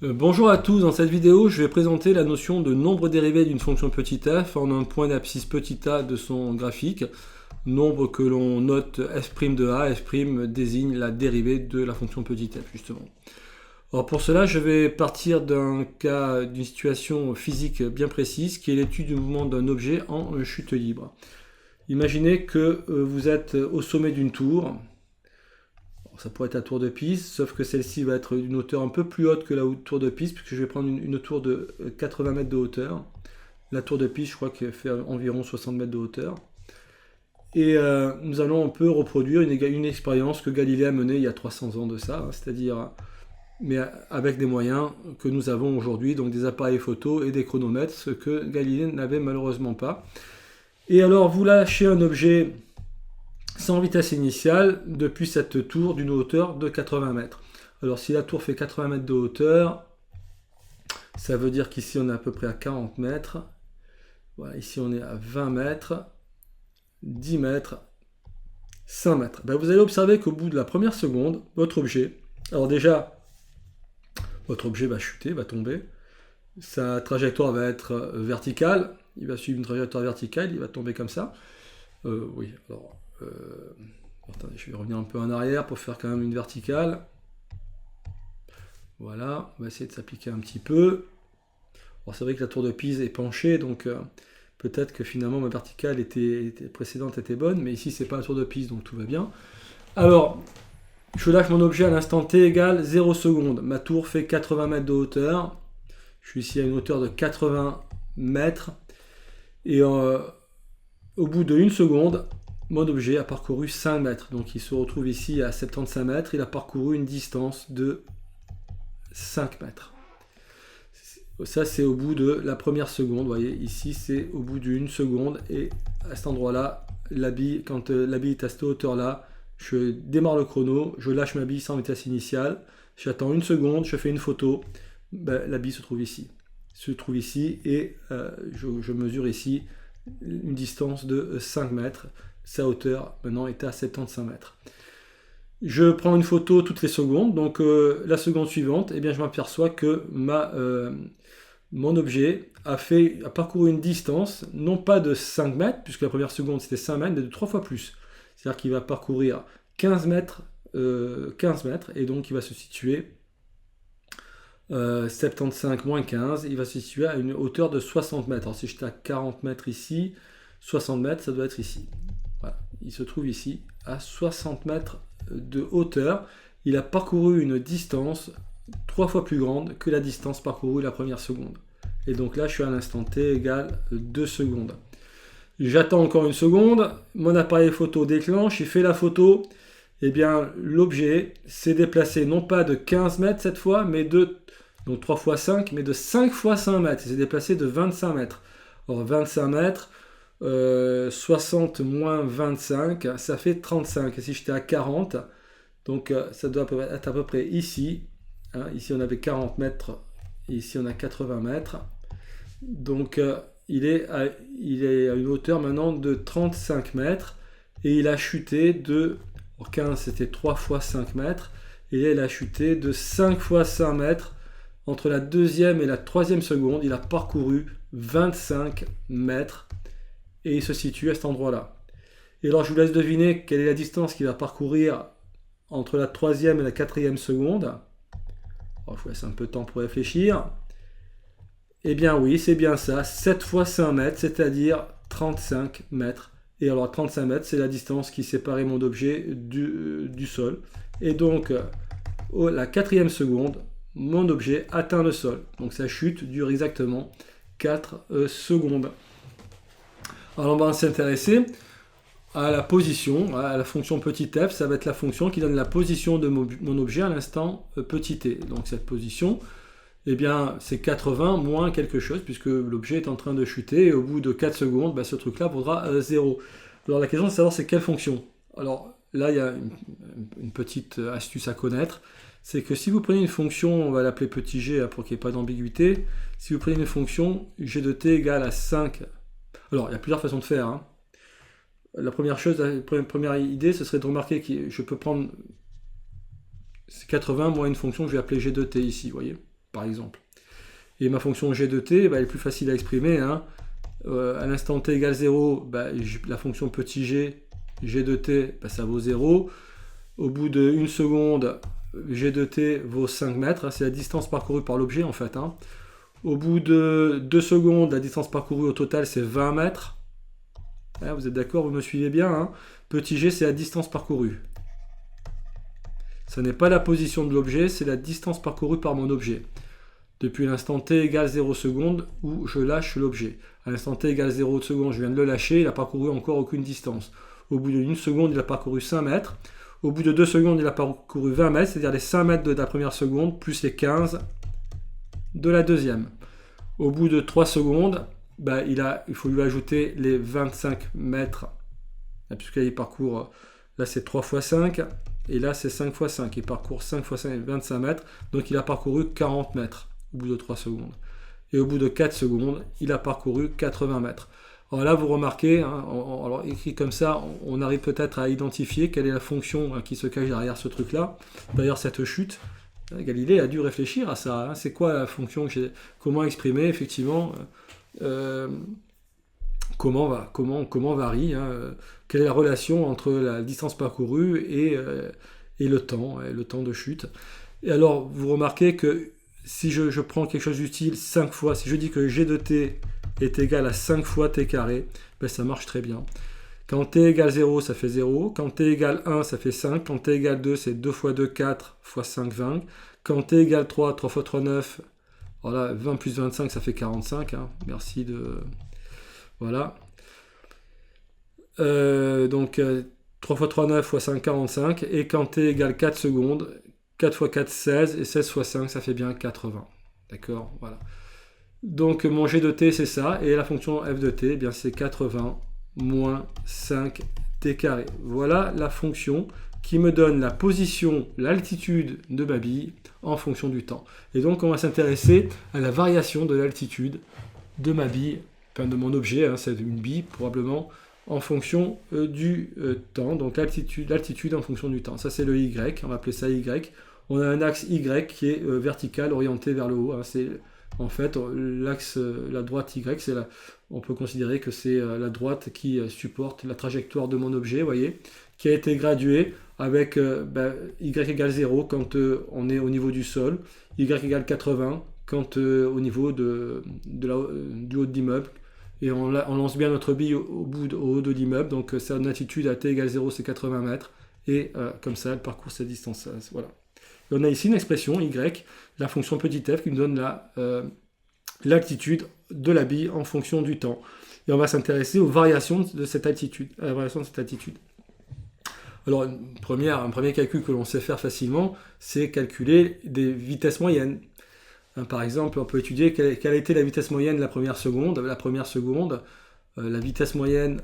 Bonjour à tous, dans cette vidéo je vais présenter la notion de nombre dérivé d'une fonction petit f en un point d'abscisse petit a de son graphique. Nombre que l'on note f' de a, f' désigne la dérivée de la fonction petit f justement. Alors pour cela je vais partir d'un cas, d'une situation physique bien précise qui est l'étude du mouvement d'un objet en chute libre. Imaginez que vous êtes au sommet d'une tour. Ça pourrait être la tour de Pise, sauf que celle-ci va être d'une hauteur un peu plus haute que la tour de Pise, puisque je vais prendre une tour de 80 mètres de hauteur. La tour de Pise, je crois qu'elle fait environ 60 mètres de hauteur. Et nous allons un peu reproduire une expérience que Galilée a menée il y a 300 ans de ça, c'est-à-dire, mais avec des moyens que nous avons aujourd'hui, donc des appareils photo et des chronomètres, ce que Galilée n'avait malheureusement pas. Et alors, vous lâchez un objet sans vitesse initiale depuis cette tour d'une hauteur de 80 mètres. Alors si la tour fait 80 mètres de hauteur, ça veut dire qu'ici on est à peu près à 40 mètres. Voilà, ici on est à 20 mètres, 10 mètres, 5 mètres. Ben, vous allez observer qu'au bout de la première seconde, votre objet, alors déjà, votre objet va chuter, va tomber. Sa trajectoire va être verticale. Il va suivre une trajectoire verticale, il va tomber comme ça. Oui, alors... attendez, je vais revenir un peu en arrière pour faire quand même une verticale. Voilà, on va essayer de s'appliquer un petit peu. C'est vrai que la tour de Pise est penchée, donc peut-être que finalement ma verticale précédente était bonne, mais ici c'est pas la tour de Pise, donc tout va bien. Alors, je lâche mon objet à l'instant t égale 0 secondes. Ma tour fait 80 mètres de hauteur. Je suis ici à une hauteur de 80 mètres. Et au bout de 1 seconde, mon objet a parcouru 5 mètres. Donc il se retrouve ici à 75 mètres. Il a parcouru une distance de 5 mètres. Ça, c'est au bout de la première seconde. Vous voyez, ici, c'est au bout d'une seconde. Et à cet endroit-là, quand la bille est à cette hauteur-là, je démarre le chrono, je lâche ma bille sans vitesse initiale. J'attends 1 seconde, je fais une photo. Ben, la bille se trouve ici. Et je mesure ici une distance de 5 mètres. Sa hauteur maintenant est à 75 mètres. Je prends une photo toutes les secondes, donc la seconde suivante, eh bien, je m'aperçois que mon objet a parcouru une distance, non pas de 5 mètres, puisque la première seconde c'était 5 mètres, mais de 3 fois plus. C'est-à-dire qu'il va parcourir 15 mètres, et donc il va se situer 75 moins 15, il va se situer à une hauteur de 60 mètres. Alors si j'étais à 40 mètres ici, 60 mètres, ça doit être ici. Voilà. Il se trouve ici à 60 mètres de hauteur. Il a parcouru une distance 3 fois plus grande que la distance parcourue la première seconde. Et donc là, je suis à l'instant t égale 2 secondes. J'attends encore 1 seconde, mon appareil photo déclenche, il fait la photo. Eh bien, l'objet s'est déplacé non pas de 15 mètres cette fois, mais donc 3 fois 5, mais de 5 fois 5 mètres. Il s'est déplacé de 25 mètres. Or, 25 mètres, 60 moins 25, ça fait 35. Et si j'étais à 40, donc ça doit être à peu près ici. Hein, ici, on avait 40 mètres, et ici, on a 80 mètres. Donc, il est à une hauteur maintenant de 35 mètres, et il a chuté de... 15, c'était 3 fois 5 mètres, et là, il a chuté de 5 fois 5 mètres. Entre la deuxième et la troisième seconde, il a parcouru 25 mètres, et il se situe à cet endroit-là. Et alors, je vous laisse deviner quelle est la distance qu'il va parcourir entre la troisième et la quatrième seconde. Alors, je vous laisse un peu de temps pour réfléchir. Eh bien oui, c'est bien ça, 7 fois 5 mètres, c'est-à-dire 35 mètres. Et alors 35 mètres, c'est la distance qui séparait mon objet du sol. Et donc, la quatrième seconde, mon objet atteint le sol. Donc sa chute dure exactement 4 secondes. Alors on va s'intéresser à la position, à la fonction petit f. Ça va être la fonction qui donne la position de mon objet à l'instant petit t. Donc cette position, eh bien, c'est 80 moins quelque chose, puisque l'objet est en train de chuter, et au bout de 4 secondes, ben, ce truc-là vaudra 0. Alors la question, c'est de savoir c'est quelle fonction. Alors là, il y a une petite astuce à connaître, c'est que si vous prenez une fonction, on va l'appeler petit g pour qu'il n'y ait pas d'ambiguïté, si vous prenez une fonction g de t égale à 5, alors il y a plusieurs façons de faire. Hein. La première chose, la première idée, ce serait de remarquer que je peux prendre 80 moins une fonction que je vais appeler g de t ici, vous voyez. par exemple. Et ma fonction g de t, elle est plus facile à exprimer. Hein. À l'instant t égale 0, la fonction petit g de t, ça vaut 0. Au bout de 1 seconde, g de t vaut 5 mètres. C'est la distance parcourue par l'objet, en fait. Hein. Au bout de 2 secondes, la distance parcourue au total, c'est 20 mètres. Vous êtes d'accord, vous me suivez bien. Hein. Petit g, c'est la distance parcourue. Ce n'est pas la position de l'objet, c'est la distance parcourue par mon objet. Depuis l'instant t égale 0 secondes où je lâche l'objet. À l'instant t égale 0 secondes, je viens de le lâcher, il n'a parcouru encore aucune distance. Au bout d'une seconde, il a parcouru 5 mètres. Au bout de 2 secondes, il a parcouru 20 mètres, c'est-à-dire les 5 mètres de la première seconde, plus les 15 de la deuxième. Au bout de 3 secondes, il faut lui ajouter les 25 mètres. Puisqu'il parcourt, là c'est 3 fois 5, et là c'est 5 fois 5. Il parcourt 5 fois 5, 25 mètres, donc il a parcouru 40 mètres au bout de 3 secondes. Et au bout de 4 secondes, il a parcouru 80 mètres. Alors là, vous remarquez, alors écrit comme ça, on arrive peut-être à identifier quelle est la fonction qui se cache derrière ce truc-là. D'ailleurs, cette chute, Galilée a dû réfléchir à ça. Hein. C'est quoi la fonction comment exprimer effectivement comment varie, quelle est la relation entre la distance parcourue et le temps de chute. Et alors, vous remarquez que si je prends quelque chose d'utile 5 fois, si je dis que g de t est égal à 5 fois t carré, ça marche très bien. Quand t égale 0, ça fait 0. Quand t égale 1, ça fait 5. Quand t égale 2, c'est 2 fois 2, 4 fois 5, 20. Quand t égale 3, 3 fois 3, 9. Voilà, 20 plus 25, ça fait 45. Hein. Merci de... Voilà. Donc, 3 fois 3, 9 fois 5, 45. Et quand t égale 4 secondes, 4 fois 4, 16. Et 16 fois 5, ça fait bien 80. D'accord, voilà. Donc mon g de t c'est ça, et la fonction f de t, c'est 80 moins 5 t carré. Voilà la fonction qui me donne la position, l'altitude de ma bille en fonction du temps. Et donc on va s'intéresser à la variation de l'altitude de ma bille, enfin de mon objet, c'est une bille probablement, en fonction du temps. Donc l'altitude en fonction du temps. Ça c'est le y, on va appeler ça y. On a un axe y qui est vertical, orienté vers le haut. C'est en fait l'axe, la droite y, on peut considérer que c'est la droite qui supporte la trajectoire de mon objet, vous voyez, qui a été graduée avec y égale 0 quand on est au niveau du sol, y égale 80 quand au niveau du haut de l'immeuble, et on lance bien notre bille au haut de l'immeuble, donc sa altitude à t égale 0 c'est 80 mètres, et comme ça elle parcourt cette distance, voilà. Et on a ici une expression y, la fonction petit f qui nous donne l'altitude de la bille en fonction du temps. Et on va s'intéresser aux variations de cette altitude, à la variation de cette altitude. Alors, un premier calcul que l'on sait faire facilement, c'est calculer des vitesses moyennes. Par exemple, on peut étudier quelle a été la vitesse moyenne la première seconde. La vitesse moyenne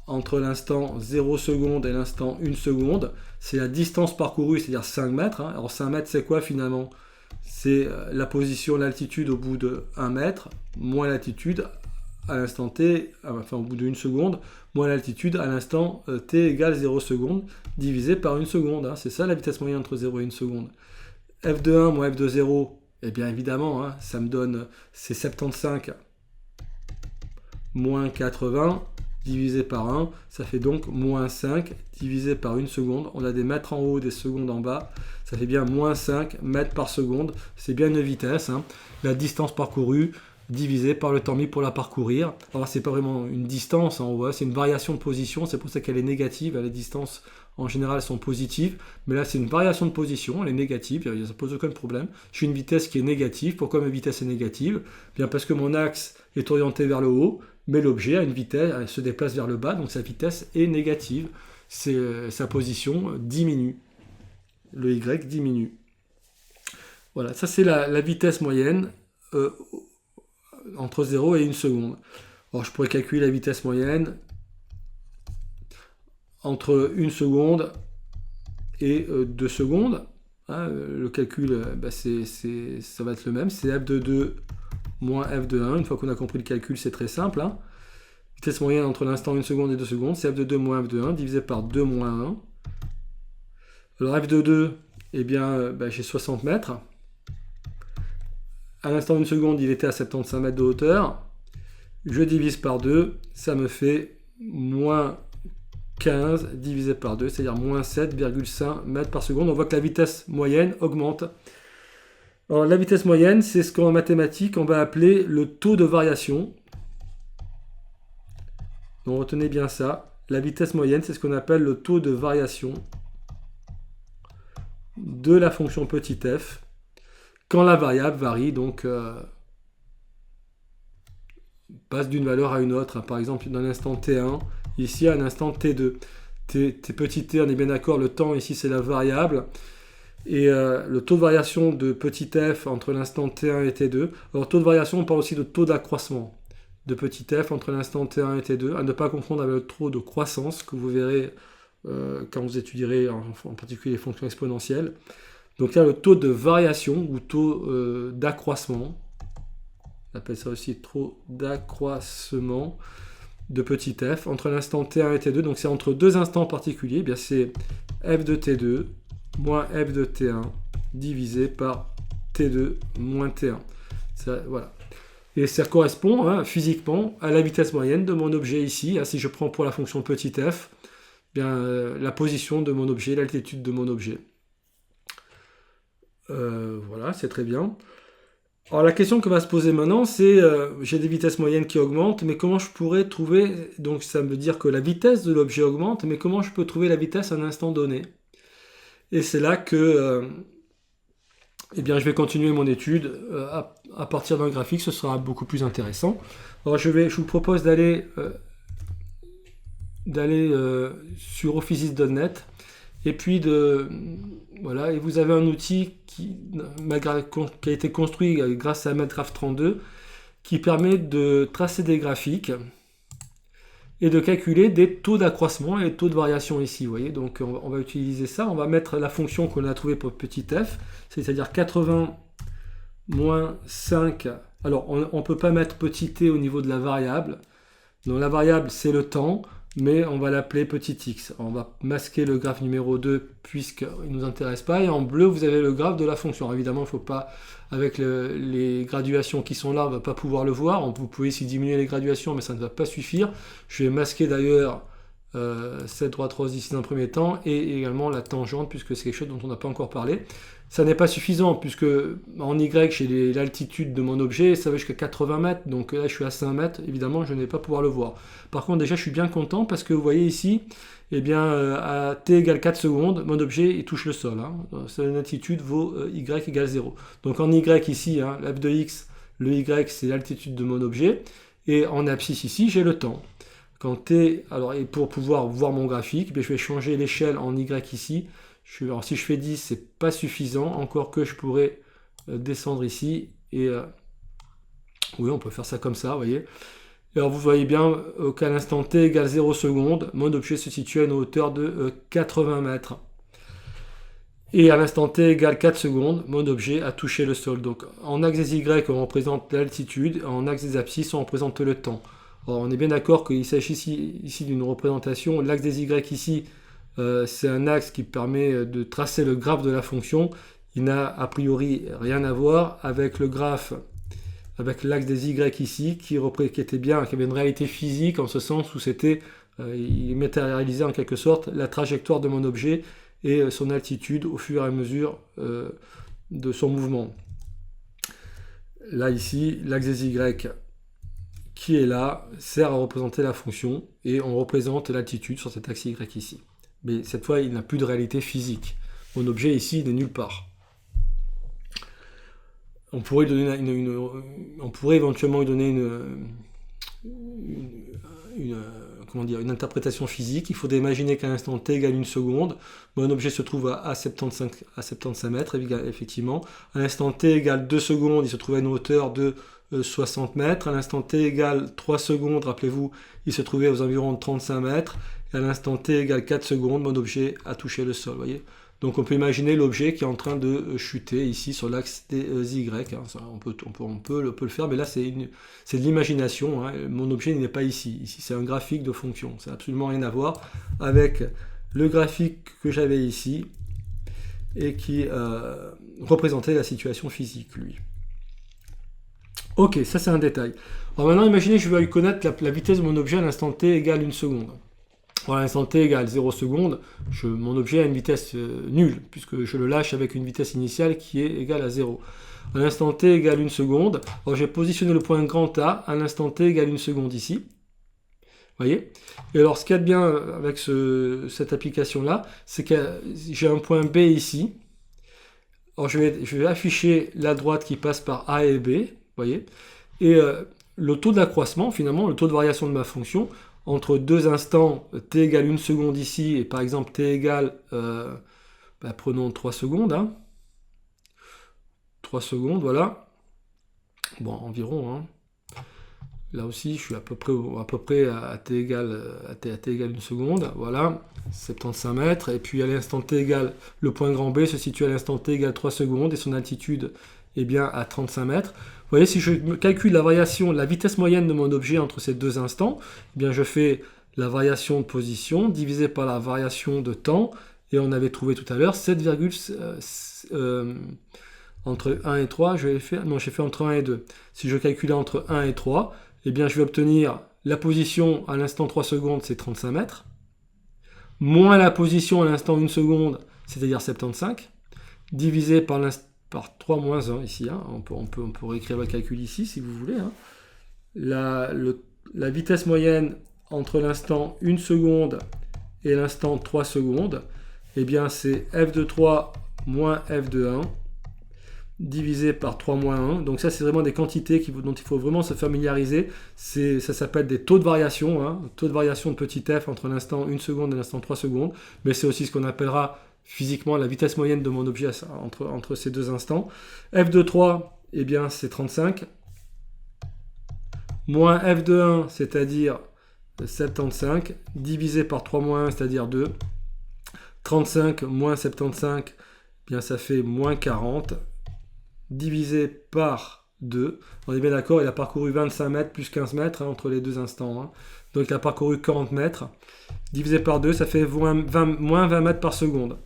entre l'instant 0 seconde et l'instant 1 seconde, c'est la distance parcourue, c'est-à-dire 5 mètres. Alors 5 mètres, c'est quoi finalement? C'est la position, l'altitude au bout de 1 mètre, moins l'altitude à l'instant t, enfin au bout de 1 seconde, moins l'altitude à l'instant t égale 0 seconde, divisé par 1 seconde. C'est ça la vitesse moyenne entre 0 et 1 seconde. F de 1 moins f de 0, eh bien évidemment, ça me donne, c'est 75 moins 80, divisé par 1, ça fait donc moins 5 divisé par 1 seconde. On a des mètres en haut, des secondes en bas. Ça fait bien moins 5 mètres par seconde. C'est bien une vitesse. La distance parcourue divisé par le temps mis pour la parcourir. Alors c'est pas vraiment une distance, on voit, c'est une variation de position. C'est pour ça qu'elle est négative. Les distances en général sont positives. Mais là c'est une variation de position. Elle est négative. Ça ne pose aucun problème. J'ai une vitesse qui est négative. Pourquoi ma vitesse est négative? Bien parce que mon axe est orienté vers le haut. Mais l'objet a une vitesse, elle se déplace vers le bas, donc sa vitesse est négative. Sa position diminue. Le y diminue. Voilà, ça c'est la vitesse moyenne entre 0 et 1 seconde. Alors je pourrais calculer la vitesse moyenne entre 1 seconde et 2 secondes. Le calcul, ça va être le même, c'est f de 2 moins f de 1. Une fois qu'on a compris le calcul, c'est très simple. Vitesse moyenne entre l'instant 1 seconde et 2 secondes, c'est f de 2 moins f de 1 divisé par 2 moins 1. Alors f de 2, eh bien, j'ai 60 mètres. à l'instant d'une seconde, il était à 75 mètres de hauteur. Je divise par 2, ça me fait moins 15 divisé par 2, c'est-à-dire moins 7,5 mètres par seconde. On voit que la vitesse moyenne augmente. Alors, la vitesse moyenne, c'est ce qu'en mathématiques, on va appeler le taux de variation. Donc, retenez bien ça. La vitesse moyenne, c'est ce qu'on appelle le taux de variation de la fonction petit f, quand la variable varie, donc passe d'une valeur à une autre. Par exemple, d'un instant t1, ici à un instant t2. Petit t, on est bien d'accord, le temps ici c'est la variable. Et le taux de variation de petit f entre l'instant t1 et t2. Alors, taux de variation, on parle aussi de taux d'accroissement de petit f entre l'instant t1 et t2, à ne pas confondre avec le taux de croissance que vous verrez quand vous étudierez en particulier les fonctions exponentielles. Donc là, le taux de variation ou taux d'accroissement, on appelle ça aussi taux d'accroissement de petit f entre l'instant t1 et t2, donc c'est entre deux instants particuliers, eh bien c'est f de t2 moins f de t1 divisé par t2 moins t1. Ça, voilà. Et ça correspond physiquement à la vitesse moyenne de mon objet ici. Si je prends pour la fonction petit f, bien, la position de mon objet, l'altitude de mon objet. Voilà, c'est très bien. Alors la question que va se poser maintenant, c'est j'ai des vitesses moyennes qui augmentent, mais comment je pourrais trouver, donc ça veut dire que la vitesse de l'objet augmente, mais comment je peux trouver la vitesse à un instant donné? Et c'est là que eh bien, je vais continuer mon étude à partir d'un graphique, ce sera beaucoup plus intéressant. Alors je vous propose d'aller sur officeis.net et puis voilà, et vous avez un outil qui a été construit grâce à MathGraph32 qui permet de tracer des graphiques et de calculer des taux d'accroissement et des taux de variation ici. Vous voyez, donc on va utiliser ça. On va mettre la fonction qu'on a trouvée pour petit f, c'est-à-dire 80 moins 5. Alors, on ne peut pas mettre petit t au niveau de la variable. Donc, la variable, c'est le temps, mais on va l'appeler petit x. On va masquer le graphe numéro 2 puisqu'il ne nous intéresse pas. Et en bleu, vous avez le graphe de la fonction. Alors, évidemment, il ne faut pas, avec les graduations qui sont là, on ne va pas pouvoir le voir. Vous pouvez ici diminuer les graduations, mais ça ne va pas suffire. Je vais masquer d'ailleurs cette droite rose ici dans un premier temps, et également la tangente, puisque c'est quelque chose dont on n'a pas encore parlé. Ça n'est pas suffisant, puisque en Y, j'ai l'altitude de mon objet, ça va jusqu'à 80 mètres, donc là je suis à 5 mètres, évidemment je ne vais pas pouvoir le voir. Par contre déjà je suis bien content, parce que vous voyez ici, eh bien, à t égale 4 secondes, mon objet il touche le sol. Son altitude vaut Y égale 0. Donc en Y ici, f de x, le Y c'est l'altitude de mon objet, et en abscisse ici j'ai le temps. Quand t, alors, et pour pouvoir voir mon graphique, je vais changer l'échelle en Y ici. Alors si je fais 10, c'est pas suffisant, encore que je pourrais descendre ici, et oui, on peut faire ça comme ça, vous voyez. Alors vous voyez bien qu'à l'instant t égale 0 secondes, mon objet se situe à une hauteur de 80 mètres. Et à l'instant t égale 4 secondes, mon objet a touché le sol. Donc en axe des Y, on représente l'altitude, en axe des abscisses, on représente le temps. Alors on est bien d'accord qu'il s'agit ici d'une représentation. L'axe des Y ici, c'est un axe qui permet de tracer le graphe de la fonction. Il n'a a priori rien à voir avec le graphe, avec l'axe des Y ici, qui avait une réalité physique en ce sens où il matérialisait en quelque sorte la trajectoire de mon objet et son altitude au fur et à mesure de son mouvement. Là ici, l'axe des Y qui est là sert à représenter la fonction et on représente l'altitude sur cet axe Y ici. Mais cette fois, il n'a plus de réalité physique. Mon objet ici, il n'est nulle part. On pourrait éventuellement lui donner une interprétation physique. Il faudrait imaginer qu'à l'instant t égale 1 seconde, mon objet se trouve à 75 mètres, effectivement. À l'instant t égale 2 secondes, il se trouve à une hauteur de 60 mètres. À l'instant t égale 3 secondes, rappelez-vous, il se trouvait aux environs de 35 mètres. Et à l'instant t égale 4 secondes, mon objet a touché le sol, voyez. Donc on peut imaginer l'objet qui est en train de chuter ici sur l'axe des Y. On peut le faire, mais là c'est de l'imagination. Mon objet n'est pas ici. Ici c'est un graphique de fonction. Ça n'a absolument rien à voir avec le graphique que j'avais ici et qui représentait la situation physique, lui. Ok, ça c'est un détail. Alors maintenant, imaginez que je veux connaître la vitesse de mon objet à l'instant t égale 1 seconde. Alors, à l'instant t égale 0 secondes, mon objet a une vitesse nulle, puisque je le lâche avec une vitesse initiale qui est égale à 0. À l'instant t égale 1 seconde, alors j'ai positionné le point grand A à l'instant t égale 1 seconde ici. Voyez. Et alors, ce qu'il y a de bien avec cette application-là, c'est que j'ai un point B ici. Alors, je vais afficher la droite qui passe par A et B, voyez. Et le taux d'accroissement, finalement, le taux de variation de ma fonction, entre deux instants, t égale 1 seconde ici, et par exemple t égale, prenons 3 secondes, hein. 3 secondes, voilà. Bon, environ, hein. Là aussi, je suis à peu près à t égale 1 seconde, voilà, 75 mètres. Et puis à l'instant t égale, le point grand B se situe à l'instant t égale 3 secondes et son altitude est bien à 35 mètres. Vous voyez, si je calcule la variation, la vitesse moyenne de mon objet entre ces deux instants, eh bien je fais la variation de position divisée par la variation de temps, et on avait trouvé tout à l'heure 7, entre 1 et 3, j'ai fait entre 1 et 2. Si je calculais entre 1 et 3, eh bien je vais obtenir la position à l'instant 3 secondes, c'est 35 mètres, moins la position à l'instant 1 seconde, c'est-à-dire 75, divisé par 3 moins 1 ici, hein. On peut réécrire le calcul ici si vous voulez, hein. La vitesse moyenne entre l'instant 1 seconde et l'instant 3 secondes, eh bien c'est f de 3 moins f de 1 divisé par 3 moins 1. Donc ça, c'est vraiment des quantités dont il faut vraiment se familiariser. Ça s'appelle des taux de variation, hein, taux de variation de petit f entre l'instant 1 seconde et l'instant 3 secondes. Mais c'est aussi ce qu'on appellera physiquement la vitesse moyenne de mon objet entre ces deux instants. F de 3, eh bien, c'est 35. Moins f de 1, c'est-à-dire 75, divisé par 3 moins 1, c'est-à-dire 2. 35 moins 75, eh bien, ça fait moins 40. Divisé par 2, on est bien d'accord, il a parcouru 25 mètres plus 15 mètres, hein, entre les deux instants, hein. Donc il a parcouru 40 mètres, divisé par 2, ça fait moins 20 mètres par seconde.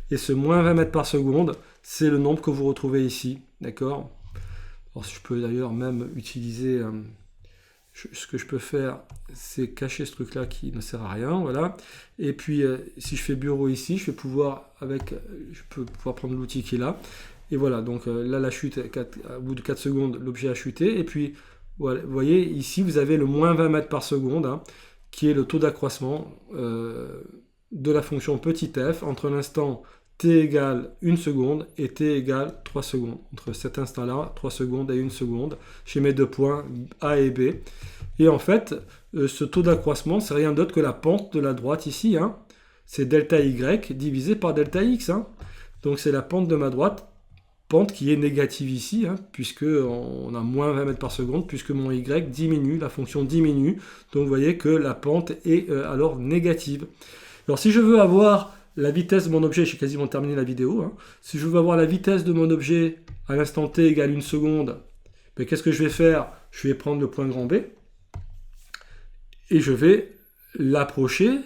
Et ce moins 20 mètres par seconde, c'est le nombre que vous retrouvez ici, d'accord. Alors je peux d'ailleurs même utiliser, ce que je peux faire, c'est cacher ce truc-là qui ne sert à rien, voilà. Et puis si je fais bureau ici, je peux pouvoir prendre l'outil qui est là. Et voilà, donc là, la chute, au bout de 4 secondes, l'objet a chuté. Et puis, voilà, vous voyez, ici, vous avez le moins 20 mètres par seconde, hein, qui est le taux d'accroissement de la fonction petit f entre l'instant t égale 1 seconde et t égale 3 secondes. Entre cet instant-là, 3 secondes et 1 seconde, chez mes deux points A et B. Et en fait, ce taux d'accroissement, c'est rien d'autre que la pente de la droite ici, hein. C'est delta y divisé par delta x, hein. Donc c'est la pente de ma droite, pente qui est négative ici, hein, puisque on a moins 20 mètres par seconde, puisque mon y diminue, la fonction diminue. Donc vous voyez que la pente est alors négative. Alors si je veux avoir la vitesse de mon objet, j'ai quasiment terminé la vidéo, hein. Si je veux avoir la vitesse de mon objet à l'instant t égale 1 seconde, ben, qu'est-ce que je vais faire? Je vais prendre le point grand B et je vais l'approcher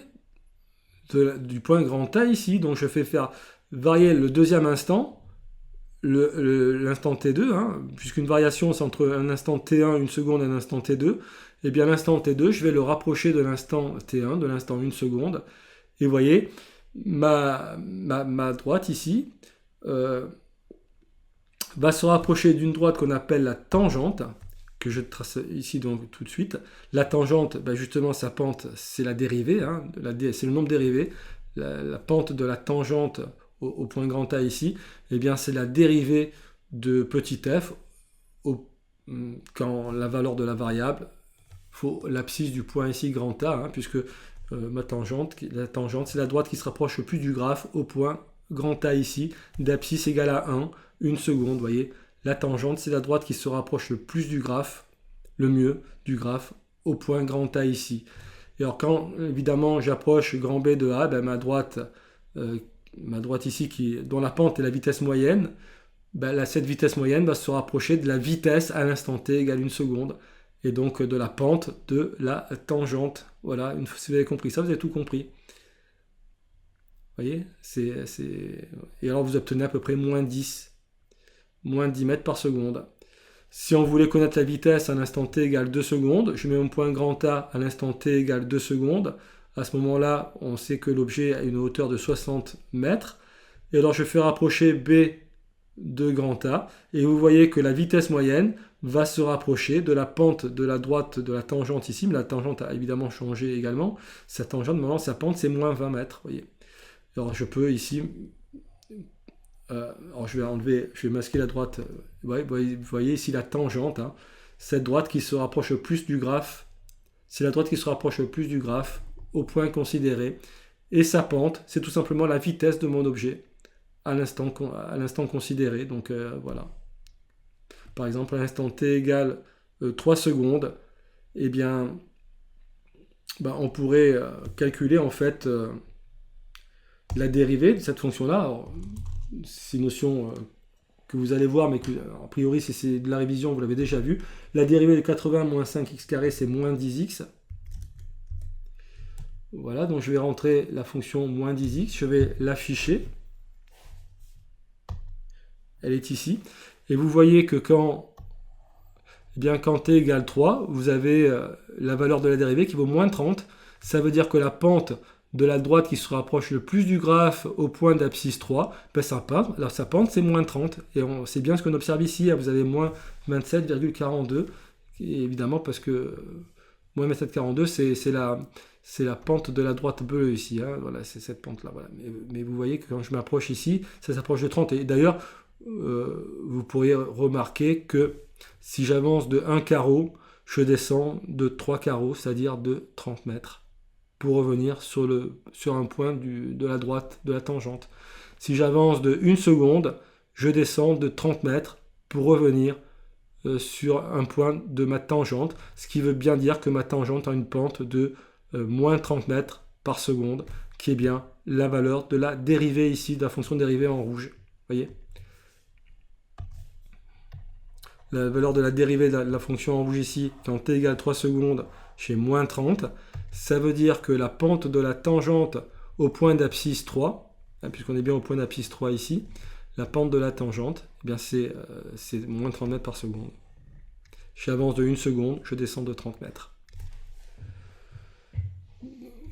du point grand A ici. Donc je fais faire varier le deuxième instant, l'instant t2, hein, puisqu'une variation c'est entre un instant t1, 1 seconde et un instant t2, et bien l'instant t2, je vais le rapprocher de l'instant t1, de l'instant 1 seconde, et vous voyez, ma droite ici va se rapprocher d'une droite qu'on appelle la tangente, que je trace ici donc tout de suite. La tangente, ben justement sa pente, c'est la dérivée, hein, c'est le nombre dérivé, la pente de la tangente au point grand A ici, eh bien c'est la dérivée de petit f quand la valeur de la variable faut l'abscisse du point ici grand A, hein, puisque la tangente c'est la droite qui se rapproche le plus du graphe au point grand A ici, d'abscisse égale à 1, 1 seconde, vous voyez. La tangente c'est la droite qui se rapproche le plus du graphe, le mieux du graphe au point grand A ici. Et alors quand évidemment j'approche grand B de A, ben, ma droite ici, dont la pente est la vitesse moyenne, ben, cette vitesse moyenne va se rapprocher de la vitesse à l'instant t égale 1 seconde, et donc de la pente de la tangente. Voilà, une fois que vous avez compris ça, vous avez tout compris. Vous voyez, et alors vous obtenez à peu près moins 10 mètres par seconde. Si on voulait connaître la vitesse à l'instant t égale 2 secondes, je mets mon point grand A à l'instant t égale 2 secondes. À ce moment-là, on sait que l'objet a une hauteur de 60 mètres. Et alors je fais rapprocher B de grand A. Et vous voyez que la vitesse moyenne va se rapprocher de la pente de la droite de la tangente ici. Mais la tangente a évidemment changé également. Sa tangente, maintenant, sa pente, c'est moins 20 mètres. Voyez. Alors je peux ici... alors je vais masquer la droite. Ouais, vous voyez ici la tangente. Hein. Cette droite qui se rapproche le plus du graphe. C'est la droite qui se rapproche le plus du graphe au point considéré. Et sa pente, c'est tout simplement la vitesse de mon objet à l'instant considéré. Donc voilà. Par exemple, à l'instant t égale 3 secondes, eh bien, on pourrait calculer en fait la dérivée de cette fonction-là. C'est une notion que vous allez voir, mais que, a priori, si c'est de la révision, vous l'avez déjà vu. La dérivée de 80 moins 5x carré, c'est moins 10x. Voilà, donc je vais rentrer la fonction moins 10x, je vais l'afficher. Elle est ici. Et vous voyez que quand t égale 3, vous avez la valeur de la dérivée qui vaut moins 30. Ça veut dire que la pente de la droite qui se rapproche le plus du graphe au point d'abscisse 3, sa pente c'est moins 30. Et c'est bien ce qu'on observe ici, hein, vous avez moins 27,42. Évidemment parce que moins 27,42 c'est la pente de la droite bleue ici. Hein, voilà, c'est cette pente-là. Voilà. Mais vous voyez que quand je m'approche ici, ça s'approche de 30. Et d'ailleurs, vous pourriez remarquer que si j'avance de 1 carreau, je descends de 3 carreaux, c'est-à-dire de 30 mètres, pour revenir sur un point de la droite de la tangente. Si j'avance de 1 seconde, je descends de 30 mètres pour revenir sur un point de ma tangente, ce qui veut bien dire que ma tangente a une pente de moins 30 mètres par seconde, qui est bien la valeur de la dérivée ici, de la fonction dérivée en rouge. Voyez ? La valeur de la dérivée de la fonction en rouge ici, quand t égale 3 secondes, chez moins 30, ça veut dire que la pente de la tangente au point d'abscisse 3, hein, puisqu'on est bien au point d'abscisse 3 ici, la pente de la tangente, eh bien c'est moins 30 mètres par seconde. J'avance de 1 seconde, je descends de 30 mètres.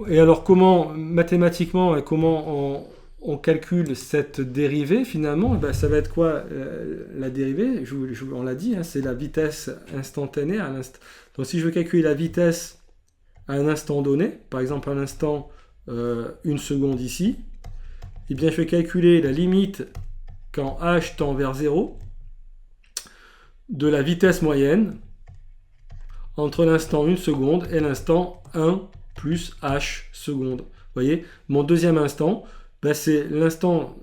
Et alors comment, mathématiquement, comment on calcule cette dérivée finalement? Ça va être quoi la dérivée? On l'a dit, hein, c'est la vitesse instantanée à l'instant. Donc si je veux calculer la vitesse à un instant donné, par exemple à l'instant 1 seconde ici, eh bien je vais calculer la limite quand h tend vers 0 de la vitesse moyenne entre l'instant 1 seconde et l'instant 1 plus h secondes. Vous voyez, mon deuxième instant, c'est l'instant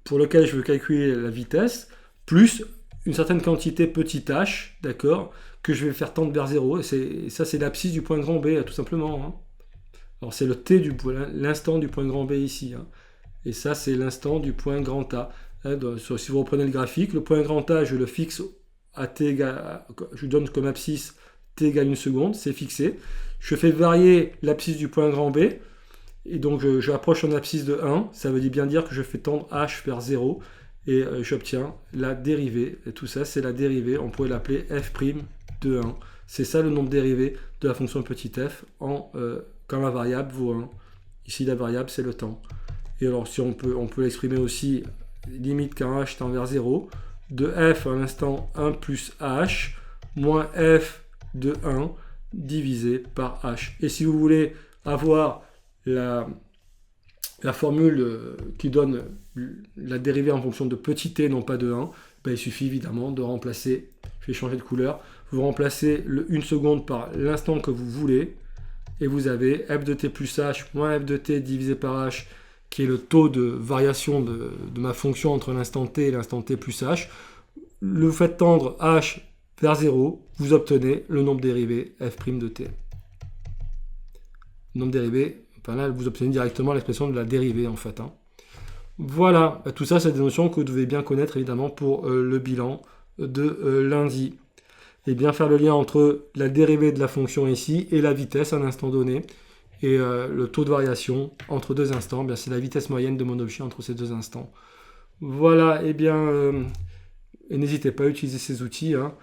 pour lequel je veux calculer la vitesse, plus une certaine quantité petit h, d'accord, que je vais faire tendre vers 0. Et ça, c'est l'abscisse du point grand B, tout simplement. Hein. Alors, c'est le t l'instant du point grand B ici. Hein. Et ça, c'est l'instant du point grand A. Hein, si vous reprenez le graphique, le point grand A, je le fixe à t égale, je donne comme abscisse t égale 1 seconde, c'est fixé. Je fais varier l'abscisse du point grand B, et donc je rapproche son abscisse de 1, ça veut bien dire que je fais tendre h vers 0, et j'obtiens la dérivée. Et tout ça, c'est la dérivée, on pourrait l'appeler f' de 1. C'est ça le nombre dérivé de la fonction petit f quand la variable vaut 1. Ici, la variable, c'est le temps. Et alors, si on peut l'exprimer aussi, limite quand h tend vers 0, de f à l'instant 1 plus h, moins f de 1, divisé par h. Et si vous voulez avoir la formule qui donne la dérivée en fonction de petit t, non pas de 1, il suffit évidemment de remplacer, je vais changer de couleur, vous remplacez le 1 seconde par l'instant que vous voulez, et vous avez f de t plus h moins f de t divisé par h, qui est le taux de variation de ma fonction entre l'instant t et l'instant t plus h. Vous faites tendre h vers 0, vous obtenez le nombre dérivé f' de t. Le nombre dérivé, là, vous obtenez directement l'expression de la dérivée, en fait. Hein. Voilà, tout ça, c'est des notions que vous devez bien connaître, évidemment, pour le bilan de lundi. Et bien faire le lien entre la dérivée de la fonction ici et la vitesse à un instant donné. Et le taux de variation entre deux instants, c'est la vitesse moyenne de mon objet entre ces deux instants. Voilà, et bien, n'hésitez pas à utiliser ces outils, hein.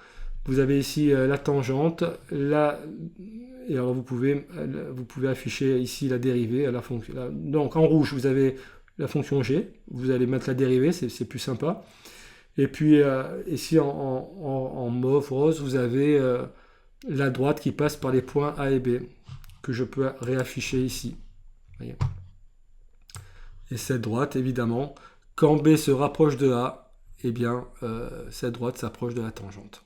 Vous avez ici la tangente, et alors vous pouvez afficher ici la dérivée, donc en rouge vous avez la fonction g, vous allez mettre la dérivée, c'est plus sympa. Et puis ici en mauve rose, vous avez la droite qui passe par les points A et B, que je peux réafficher ici. Voyez. Et cette droite, évidemment, quand B se rapproche de A, eh bien, cette droite s'approche de la tangente.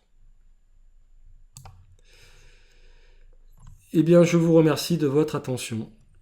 Eh bien, je vous remercie de votre attention.